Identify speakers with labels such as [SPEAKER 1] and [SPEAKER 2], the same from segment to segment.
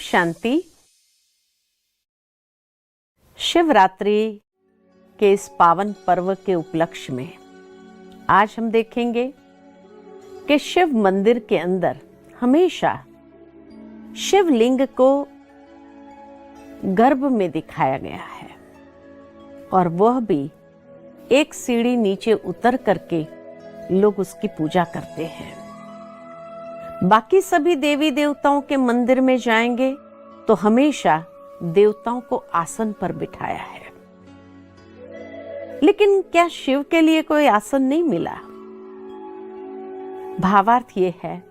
[SPEAKER 1] शांति। शिवरात्रि के इस पावन पर्व के उपलक्ष्य में आज हम देखेंगे कि शिव मंदिर के अंदर हमेशा शिवलिंग को गर्भ में दिखाया गया है और वह भी एक सीढ़ी नीचे उतर करके लोग उसकी पूजा करते हैं। बाकी सभी देवी देवताओं के मंदिर में जाएंगे तो हमेशा देवताओं को आसन पर बिठाया है, लेकिन क्या शिव के लिए कोई आसन नहीं मिला? भावार्थ ये है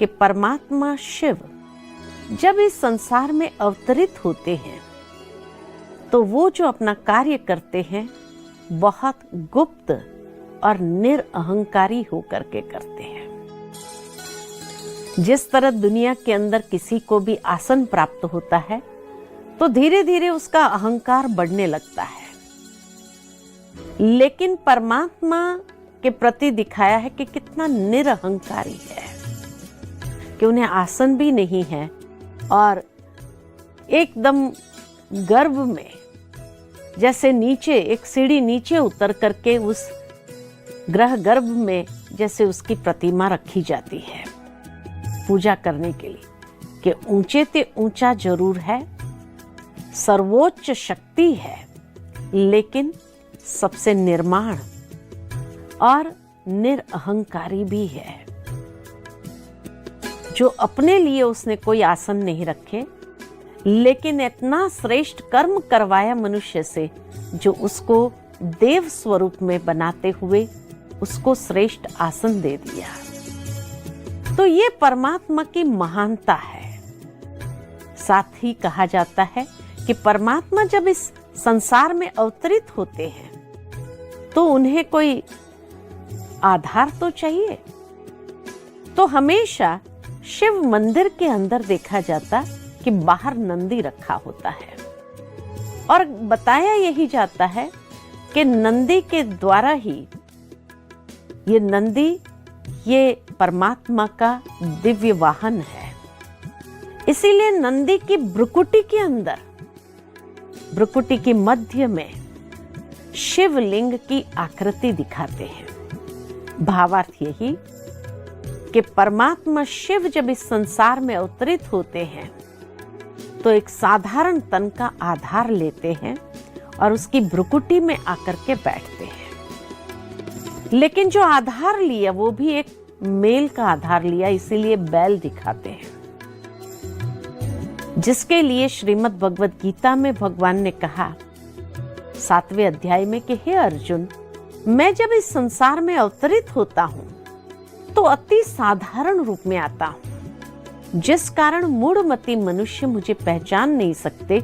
[SPEAKER 1] कि परमात्मा शिव जब इस संसार में अवतरित होते हैं तो वो जो अपना कार्य करते हैं बहुत गुप्त और निरअहंकारी होकर के करते हैं। जिस तरह दुनिया के अंदर किसी को भी आसन प्राप्त होता है तो धीरे धीरे उसका अहंकार बढ़ने लगता है, लेकिन परमात्मा के प्रति दिखाया है कि कितना निरअहंकारी है, कि उन्हें आसन भी नहीं है और एकदम गर्भ में जैसे नीचे एक सीढ़ी नीचे उतर करके उस ग्रह गर्भ में जैसे उसकी प्रतिमा रखी जाती है पूजा करने के लिए, कि ऊंचे ते ऊंचा जरूर है, सर्वोच्च शक्ति है, लेकिन सबसे निर्माण और निरअहंकारी भी है, जो अपने लिए उसने कोई आसन नहीं रखे, लेकिन इतना श्रेष्ठ कर्म करवाया मनुष्य से जो उसको देव स्वरूप में बनाते हुए उसको श्रेष्ठ आसन दे दिया। तो ये परमात्मा की महानता है। साथ ही कहा जाता है कि परमात्मा जब इस संसार में अवतरित होते हैं तो उन्हें कोई आधार तो चाहिए। तो हमेशा शिव मंदिर के अंदर देखा जाता कि बाहर नंदी रखा होता है और बताया यही जाता है कि नंदी के द्वारा ही ये नंदी ये परमात्मा का दिव्य वाहन है। इसीलिए नंदी की भ्रुकुटी के अंदर, भ्रुकुटी के मध्य में शिवलिंग की आकृति दिखाते हैं। भावार्थ यही कि परमात्मा शिव जब इस संसार में अवतरित होते हैं तो एक साधारण तन का आधार लेते हैं और उसकी भ्रुकुटी में आकर के बैठते हैं, लेकिन जो आधार लिया वो भी एक मेल का आधार लिया, इसीलिए बैल दिखाते हैं, जिसके लिए श्रीमद् भगवद गीता में भगवान ने कहा 7वें अध्याय में कि हे अर्जुन, मैं जब इस संसार में अवतरित होता हूं तो अति साधारण रूप में आता हूं, जिस कारण मूढ़मती मनुष्य मुझे पहचान नहीं सकते।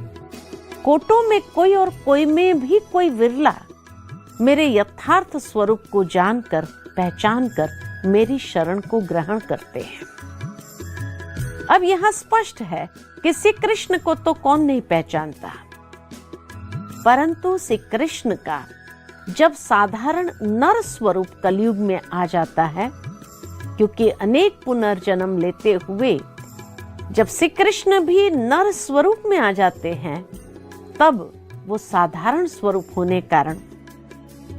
[SPEAKER 1] कोटों में कोई और कोई में भी कोई विरला मेरे यथार्थ स्वरूप को जानकर पहचान कर मेरी शरण को ग्रहण करते हैं। अब यहां स्पष्ट है कि श्री कृष्ण को तो कौन नहीं पहचानता, परंतु श्री कृष्ण का जब साधारण नर स्वरूप कलयुग में आ जाता है, क्योंकि अनेक पुनर्जन्म लेते हुए जब श्री कृष्ण भी नर स्वरूप में आ जाते हैं, तब वो साधारण स्वरूप होने कारण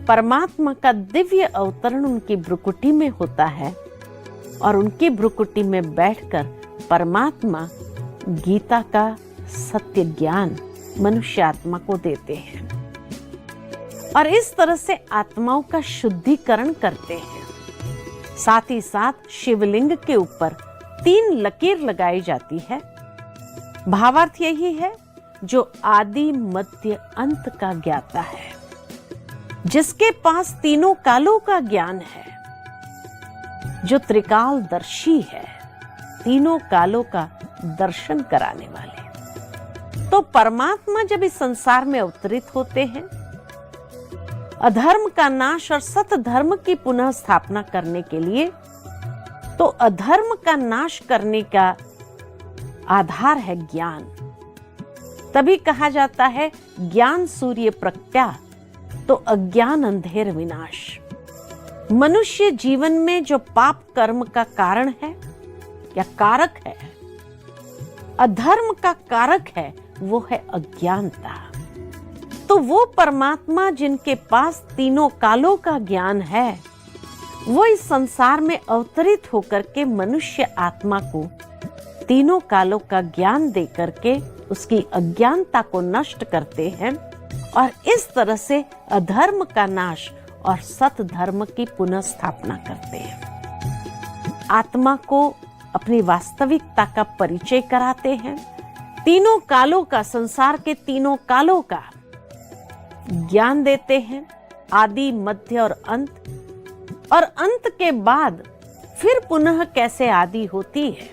[SPEAKER 1] परमात्मा का दिव्य अवतरण उनकी भ्रुकुटी में होता है और उनकी भ्रुकुटी में बैठकर परमात्मा गीता का सत्य ज्ञान मनुष्य आत्मा को देते हैं और इस तरह से आत्माओं का शुद्धिकरण करते हैं। साथ ही साथ शिवलिंग के ऊपर 3 लकीर लगाई जाती है। भावार्थ यही है, जो आदि मध्य अंत का ज्ञाता है, जिसके पास तीनों कालों का ज्ञान है, जो त्रिकालदर्शी है, तीनों कालों का दर्शन कराने वाले। तो परमात्मा जब इस संसार में अवतरित होते हैं अधर्म का नाश और सत धर्म की पुनः स्थापना करने के लिए, तो अधर्म का नाश करने का आधार है ज्ञान। तभी कहा जाता है ज्ञान सूर्य प्रज्ञा तो अज्ञान अंधेर विनाश। मनुष्य जीवन में जो पाप कर्म का कारण है या कारक है, अधर्म का कारक है वो है अज्ञानता। तो वो परमात्मा जिनके पास तीनों कालों का ज्ञान है, वो इस संसार में अवतरित होकर के मनुष्य आत्मा को तीनों कालों का ज्ञान दे करके उसकी अज्ञानता को नष्ट करते हैं और इस तरह से अधर्म का नाश और सत धर्म की पुनः स्थापना करते हैं। आत्मा को अपनी वास्तविकता का परिचय कराते हैं, तीनों कालों का, संसार के तीनों कालों का ज्ञान देते हैं, आदि मध्य और अंत के बाद फिर पुनः कैसे आदि होती है,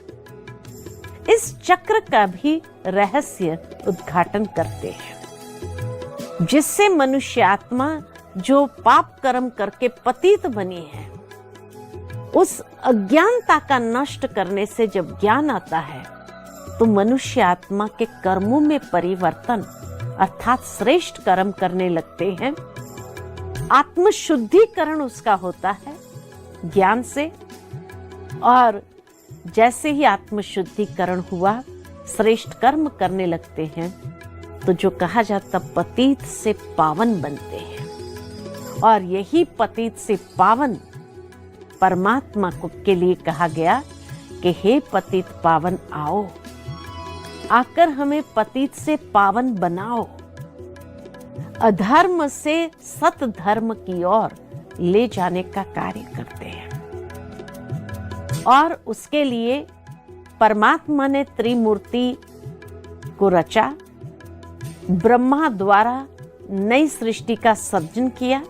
[SPEAKER 1] इस चक्र का भी रहस्य उद्घाटन करते हैं, जिससे मनुष्य आत्मा जो पाप कर्म करके पतित बनी है, उस अज्ञानता का नष्ट करने से जब ज्ञान आता है तो मनुष्य आत्मा के कर्मों में परिवर्तन अर्थात श्रेष्ठ कर्म करने लगते हैं। आत्मशुद्धिकरण उसका होता है ज्ञान से, और जैसे ही आत्मशुद्धिकरण हुआ, श्रेष्ठ कर्म करने लगते हैं, तो जो कहा जाता पतित से पावन बनते हैं। और यही पतित से पावन परमात्मा को के लिए कहा गया कि हे पतित पावन आओ, आकर हमें पतित से पावन बनाओ, अधर्म से सत धर्म की ओर ले जाने का कार्य करते हैं। और उसके लिए परमात्मा ने त्रिमूर्ति को रचा, ब्रह्मा द्वारा नई सृष्टि का सर्जन किया,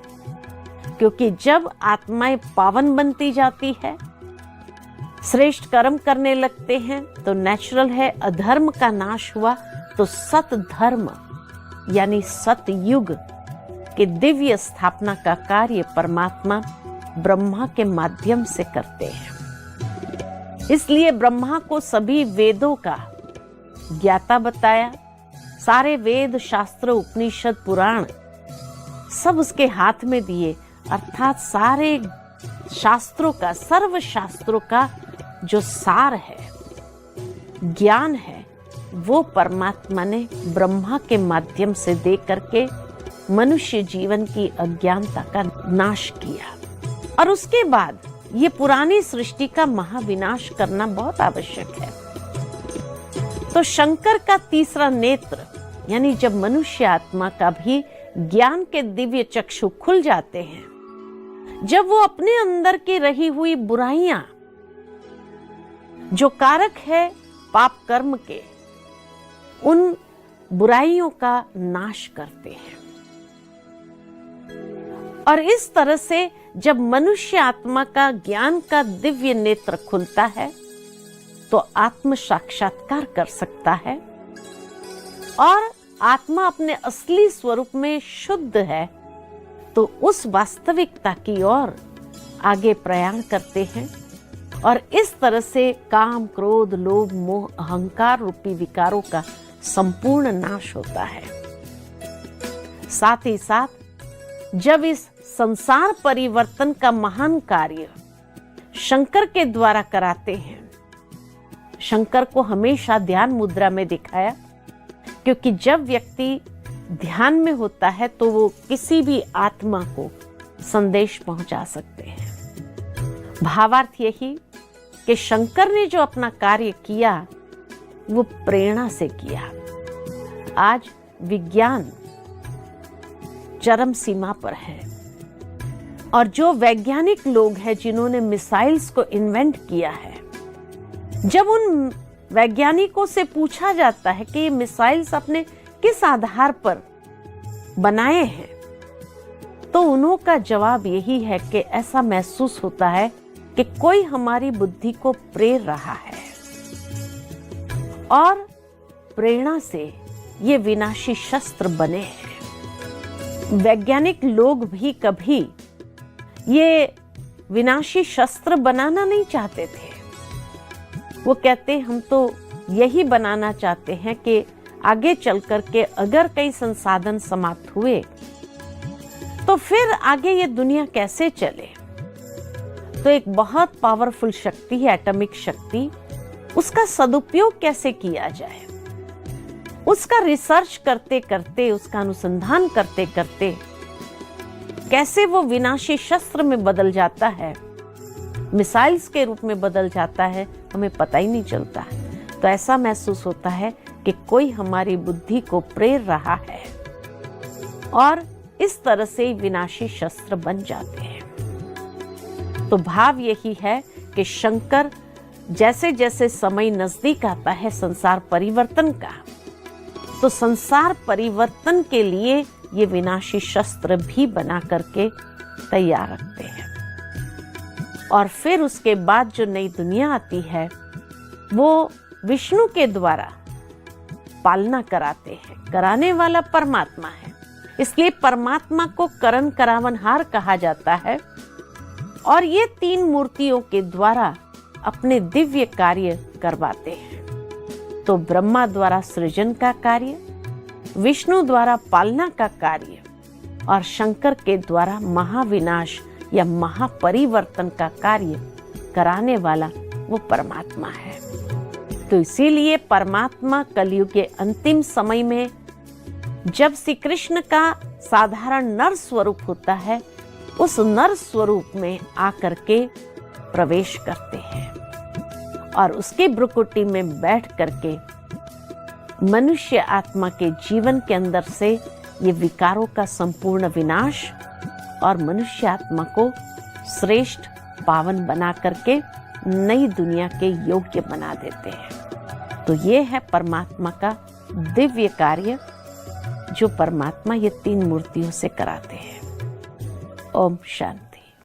[SPEAKER 1] क्योंकि जब आत्माएं पावन बनती जाती है, श्रेष्ठ कर्म करने लगते हैं, तो नेचुरल है अधर्म का नाश हुआ, तो सत धर्म यानी सतयुग के दिव्य स्थापना का कार्य परमात्मा ब्रह्मा के माध्यम से करते हैं। इसलिए ब्रह्मा को सभी वेदों का ज्ञाता बताया, सारे वेद शास्त्र उपनिषद पुराण सब उसके हाथ में दिए, अर्थात सारे शास्त्रों का, सर्व शास्त्रों का जो सार है, ज्ञान है, वो परमात्मा ने ब्रह्मा के माध्यम से दे करके मनुष्य जीवन की अज्ञानता का नाश किया। और उसके बाद ये पुरानी सृष्टि का महाविनाश करना बहुत आवश्यक है। तो शंकर का तीसरा नेत्र, यानी जब मनुष्य आत्मा का भी ज्ञान के दिव्य चक्षु खुल जाते हैं, जब वो अपने अंदर की रही हुई बुराइयां जो कारक है पाप कर्म के, उन बुराइयों का नाश करते हैं। और इस तरह से जब मनुष्य आत्मा का ज्ञान का दिव्य नेत्र खुलता है, तो आत्म साक्षात्कार कर सकता है और आत्मा अपने असली स्वरूप में शुद्ध है, तो उस वास्तविकता की ओर आगे प्रयाण करते हैं। और इस तरह से काम, क्रोध, लोभ, मोह, अहंकार रूपी विकारों का संपूर्ण नाश होता है। साथ ही साथ जब इस संसार परिवर्तन का महान कार्य शंकर के द्वारा कराते हैं, शंकर को हमेशा ध्यान मुद्रा में दिखाया, क्योंकि जब व्यक्ति ध्यान में होता है तो वो किसी भी आत्मा को संदेश पहुंचा सकते हैं। भावार्थ यही कि शंकर ने जो अपना कार्य किया वो प्रेरणा से किया। आज विज्ञान चरम सीमा पर है और जो वैज्ञानिक लोग हैं जिन्होंने मिसाइल्स को इन्वेंट किया है, जब उन वैज्ञानिकों से पूछा जाता है कि ये मिसाइल्स अपने किस आधार पर बनाए हैं, तो उन्हों का जवाब यही है कि ऐसा महसूस होता है कि कोई हमारी बुद्धि को प्रेर रहा है और प्रेरणा से ये विनाशी शस्त्र बने हैं। वैज्ञानिक लोग भी कभी ये विनाशी शस्त्र बनाना नहीं चाहते थे। वो कहते हम तो यही बनाना चाहते हैं कि आगे चल करके अगर कई संसाधन समाप्त हुए तो फिर आगे ये दुनिया कैसे चले। तो एक बहुत पावरफुल शक्ति है एटॉमिक शक्ति, उसका सदुपयोग कैसे किया जाए, उसका रिसर्च करते करते, उसका अनुसंधान करते करते कैसे वो विनाशी शस्त्र में बदल जाता है, मिसाइल्स के रूप में बदल जाता है, हमें पता ही नहीं चलता है। तो ऐसा महसूस होता है कि कोई हमारी बुद्धि को प्रेर रहा है और इस तरह से विनाशी शस्त्र बन जाते हैं। तो भाव यही है कि शंकर जैसे जैसे समय नजदीक आता है संसार परिवर्तन का, तो संसार परिवर्तन के लिए ये विनाशी शस्त्र भी बना करके तैयार रखते हैं। और फिर उसके बाद जो नई दुनिया आती है वो विष्णु के द्वारा पालना कराते हैं। कराने वाला परमात्मा है, इसलिए परमात्मा को करण करावनहार कहा जाता है। और ये 3 मूर्तियों के द्वारा अपने दिव्य कार्य करवाते हैं। तो ब्रह्मा द्वारा सृजन का कार्य, विष्णु द्वारा पालना का कार्य और शंकर के द्वारा महाविनाश या महापरिवर्तन का कार्य कराने वाला वो परमात्मा है। तो इसीलिए परमात्मा कलयुग के अंतिम समय में जब श्री कृष्ण का साधारण नर स्वरूप होता है, उस नर स्वरूप में आकर के प्रवेश करते हैं और उसके भ्रुकुटी में बैठ करके मनुष्य आत्मा के जीवन के अंदर से ये विकारों का संपूर्ण विनाश और मनुष्य आत्मा को श्रेष्ठ पावन बना करके नई दुनिया के योग्य बना देते हैं। तो ये है परमात्मा का दिव्य कार्य जो परमात्मा ये 3 मूर्तियों से कराते हैं। ओम शांति।